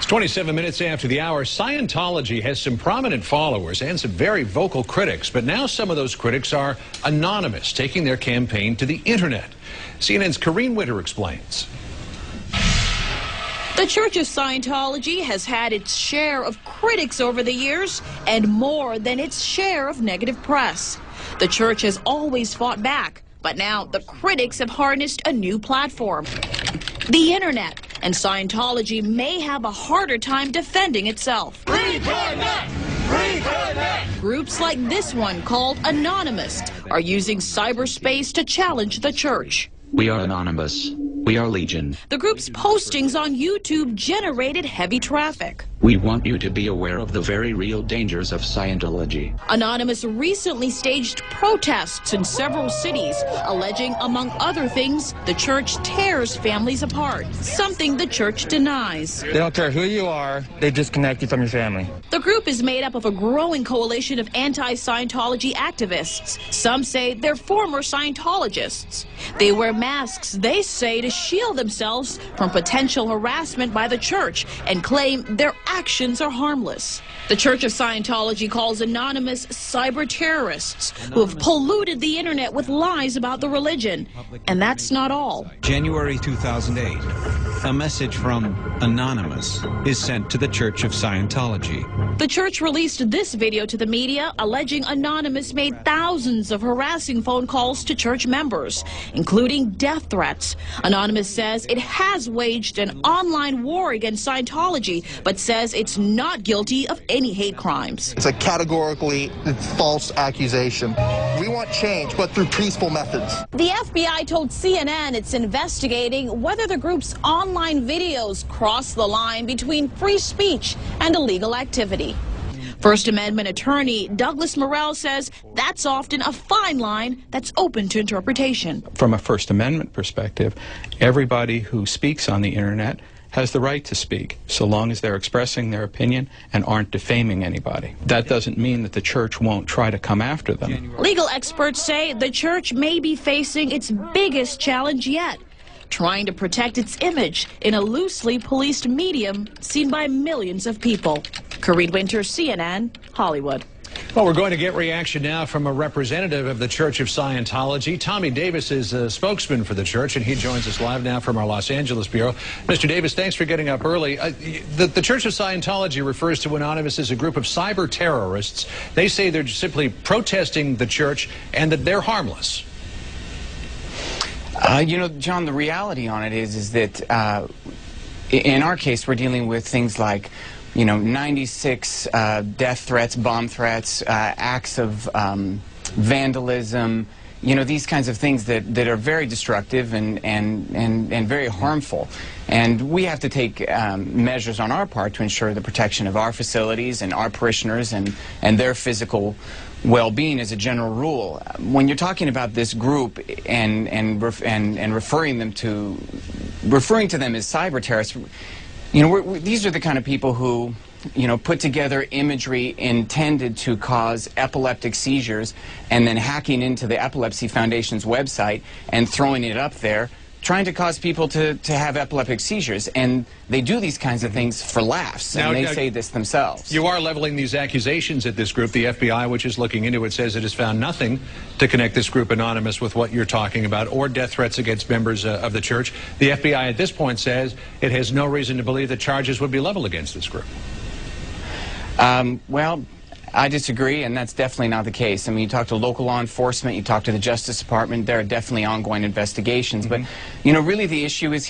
It's 27 minutes after the hour. Scientology has some prominent followers and some very vocal critics, but now some of those critics are anonymous, taking their campaign to the internet. CNN's Corrine Winter explains. The Church of Scientology has had its share of critics over the years and more than its share of negative press. The church has always fought back, but now the critics have harnessed a new platform, the internet, and Scientology may have a harder time defending itself. Reconnect! Reconnect! Groups like this one, called Anonymous, are using cyberspace to challenge the church. We are anonymous. We are Legion. The group's postings on YouTube generated heavy traffic. We want you to be aware of the very real dangers of Scientology. Anonymous recently staged protests in several cities, alleging, among other things, the church tears families apart, something the church denies. They don't care who you are, they disconnect you from your family. The group is made up of a growing coalition of anti-Scientology activists. Some say they're former Scientologists. They wear masks, they say, to shield themselves from potential harassment by the church and claim their actions are harmless. The Church of Scientology calls Anonymous cyber terrorists who have polluted the internet with lies about the religion. And that's not all. January 2008, a message from Anonymous is sent to the Church of Scientology. The church released this video to the media alleging Anonymous made thousands of harassing phone calls to church members, including death threats. Anonymous says it has waged an online war against Scientology, but says it's not guilty of any hate crimes. It's a categorically false accusation. We want change, but through peaceful methods. The FBI told CNN it's investigating whether the group's online videos cross the line between free speech and illegal activity. First Amendment attorney Douglas Morrell says that's often a fine line that's open to interpretation. From a First Amendment perspective, everybody who speaks on the internet has the right to speak, so long as they're expressing their opinion and aren't defaming anybody. That doesn't mean that the church won't try to come after them. Legal experts say the church may be facing its biggest challenge yet, trying to protect its image in a loosely policed medium seen by millions of people. Corrine Winter, CNN, Hollywood. Well, we're going to get reaction now from a representative of the Church of Scientology. Tommy Davis is a spokesman for the church, and he joins us live now from our Los Angeles bureau. Mr. Davis, thanks for getting up early. The Church of Scientology refers to Anonymous as a group of cyber terrorists. They say they're simply protesting the church and that they're harmless. You know, John, the reality on it is that in our case, we're dealing with things like, 96 death threats, bomb threats, acts of vandalism, these kinds of things that are very destructive and very harmful. And we have to take measures on our part to ensure the protection of our facilities and our parishioners and their physical well-being as a general rule. When you're talking about this group and referring to them as cyber terrorists, these are the kind of people who, put together imagery intended to cause epileptic seizures and then hacking into the Epilepsy Foundation's website and throwing it up there, trying to cause people to have epileptic seizures. And they do these kinds of things for laughs, and they say this themselves. You are leveling these accusations at this group. The FBI, which is looking into it, says it has found nothing to connect this group Anonymous with what you're talking about, or death threats against members of the church. The FBI at this point says it has no reason to believe that charges would be leveled against this group. Well, I disagree, and that's definitely not the case. I mean, you talk to local law enforcement, you talk to the Justice Department, there are definitely ongoing investigations. But, really the issue is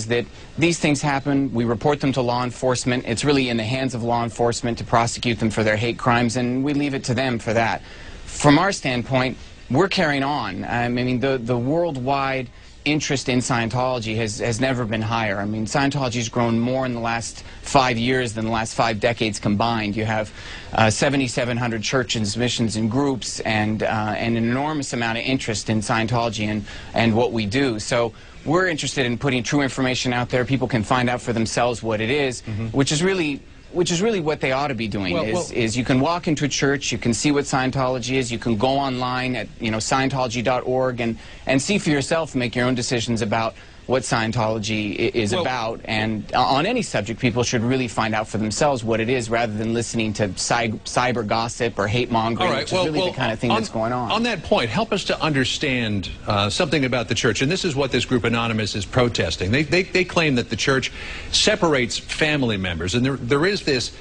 that these things happen, we report them to law enforcement, it's really in the hands of law enforcement to prosecute them for their hate crimes, and we leave it to them for that. From our standpoint, we're carrying on. I mean, the worldwide interest in Scientology has never been higher. I mean, Scientology's grown more in the last 5 years than the last 5 decades combined. You have 7,700 churches, missions, and groups, and an enormous amount of interest in Scientology and what we do. So we're interested in putting true information out there. People can find out for themselves what it is, which is really what they ought to be doing. Is you can walk into a church, you can see what Scientology is, you can go online at Scientology.org and see for yourself, make your own decisions about what Scientology is about, and on any subject, people should really find out for themselves what it is, rather than listening to cyber gossip or hate mongering, which is really the kind of thing that's going on. On that point, help us to understand something about the church, and this is what this group Anonymous is protesting. They claim that the church separates family members, and there is this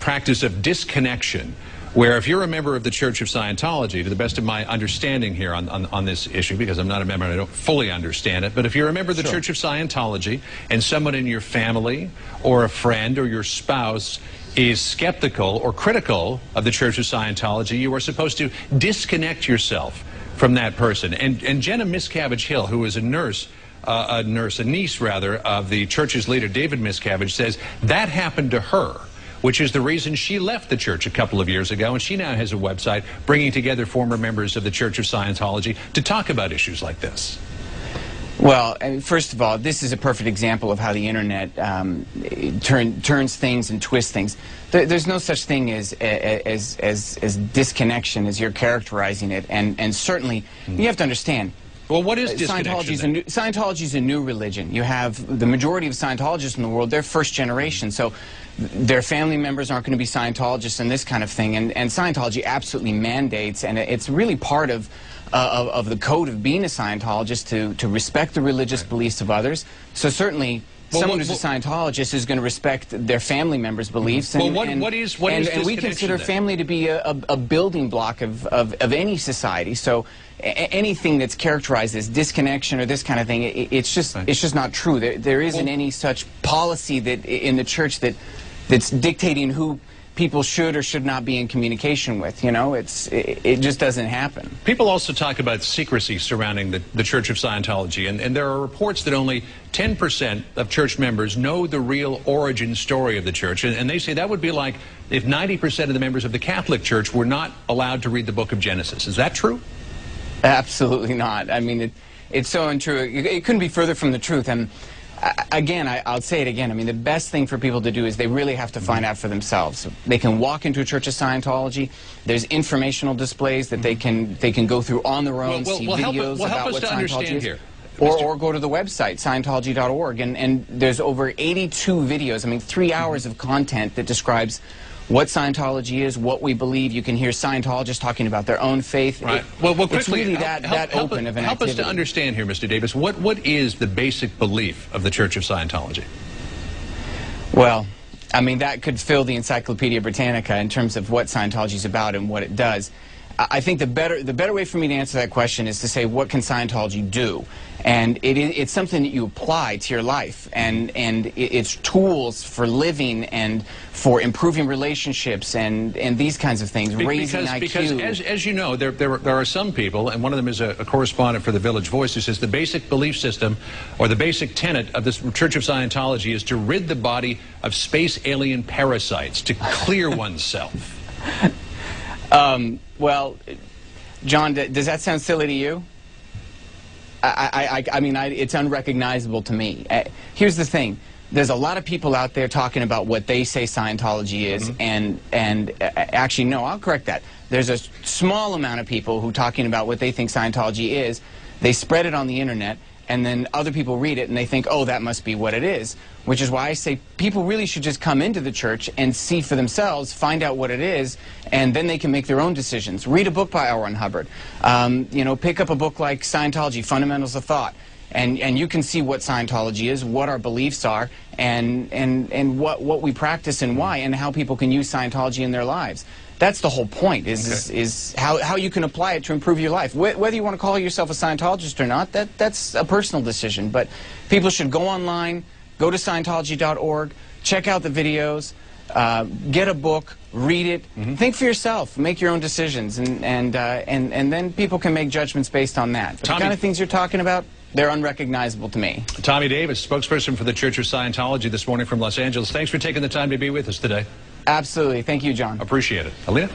practice of disconnection, where if you're a member of the Church of Scientology, to the best of my understanding here on this issue, because I'm not a member and I don't fully understand it, but if you're a member of the Church of Scientology and someone in your family or a friend or your spouse is skeptical or critical of the Church of Scientology, you are supposed to disconnect yourself from that person. And Jenna Miscavige Hill, who is a niece of the church's leader, David Miscavige, says that happened to her, which is the reason she left the church a couple of years ago, and she now has a website bringing together former members of the Church of Scientology to talk about issues like this. Well, first of all, this is a perfect example of how the internet turns things and twists things. There's no such thing as disconnection as you're characterizing it, and certainly you have to understand. Well, what is disconnection? Scientology is a new religion. You have the majority of Scientologists in the world, they're first generation, so their family members aren't going to be Scientologists and this kind of thing. And Scientology absolutely mandates, and it's really part of the code of being a Scientologist to respect the religious beliefs of others. So certainly someone who's a Scientologist is going to respect their family members' beliefs. And we consider family to be a building block of any society. So anything that's characterized as disconnection or this kind of thing, it's just not true. There isn't any such policy that in the church that's dictating who people should or should not be in communication with. You know, it just doesn't happen. People also talk about secrecy surrounding the Church of Scientology, and there are reports that only 10% of church members know the real origin story of the church, and they say that would be like if 90% of the members of the Catholic Church were not allowed to read the book of Genesis. Is that true? Absolutely not. I mean, it's so untrue. It couldn't be further from the truth. And again, I'll say it again. I mean, the best thing for people to do is they really have to find out for themselves. They can walk into a Church of Scientology. There's informational displays that they can go through on their own, see videos about what Scientology is. Or go to the website, Scientology.org, and there's over 82 videos, I mean 3 hours of content that describes what Scientology is, what we believe. You can hear Scientologists talking about their own faith. Right. Well, quickly, it's really that open of an activity. Help us to understand here, Mr. Davis, what is the basic belief of the Church of Scientology? Well, I mean, that could fill the Encyclopedia Britannica in terms of what Scientology is about and what it does. I think the better way for me to answer that question is to say, what can Scientology do? And it's something that you apply to your life, and it's tools for living and for improving relationships and these kinds of things, raising IQ. Because as you know, there are some people, and one of them is a correspondent for the Village Voice, who says the basic belief system or the basic tenet of the Church of Scientology is to rid the body of space alien parasites, to clear oneself. Well, John, does that sound silly to you? I mean, it's unrecognizable to me. Here's the thing. There's a lot of people out there talking about what they say Scientology is, and actually, no, I'll correct that. There's a small amount of people who are talking about what they think Scientology is. They spread it on the internet, and then other people read it and they think, oh, that must be what it is. Which is why I say people really should just come into the church and see for themselves, find out what it is, and then they can make their own decisions. Read a book by L. Ron Hubbard. You know, pick up a book like Scientology, Fundamentals of Thought, and you can see what Scientology is, what our beliefs are, and what we practice and why, and how people can use Scientology in their lives. That's the whole point, is how you can apply it to improve your life. Whether you want to call yourself a Scientologist or not, that's a personal decision. But people should go online, go to Scientology.org, check out the videos, get a book, read it, think for yourself, make your own decisions, and then people can make judgments based on that. But the kind of things you're talking about, they're unrecognizable to me. Tommy Davis, spokesperson for the Church of Scientology this morning from Los Angeles. Thanks for taking the time to be with us today. Absolutely. Thank you, John. Appreciate it. Alina?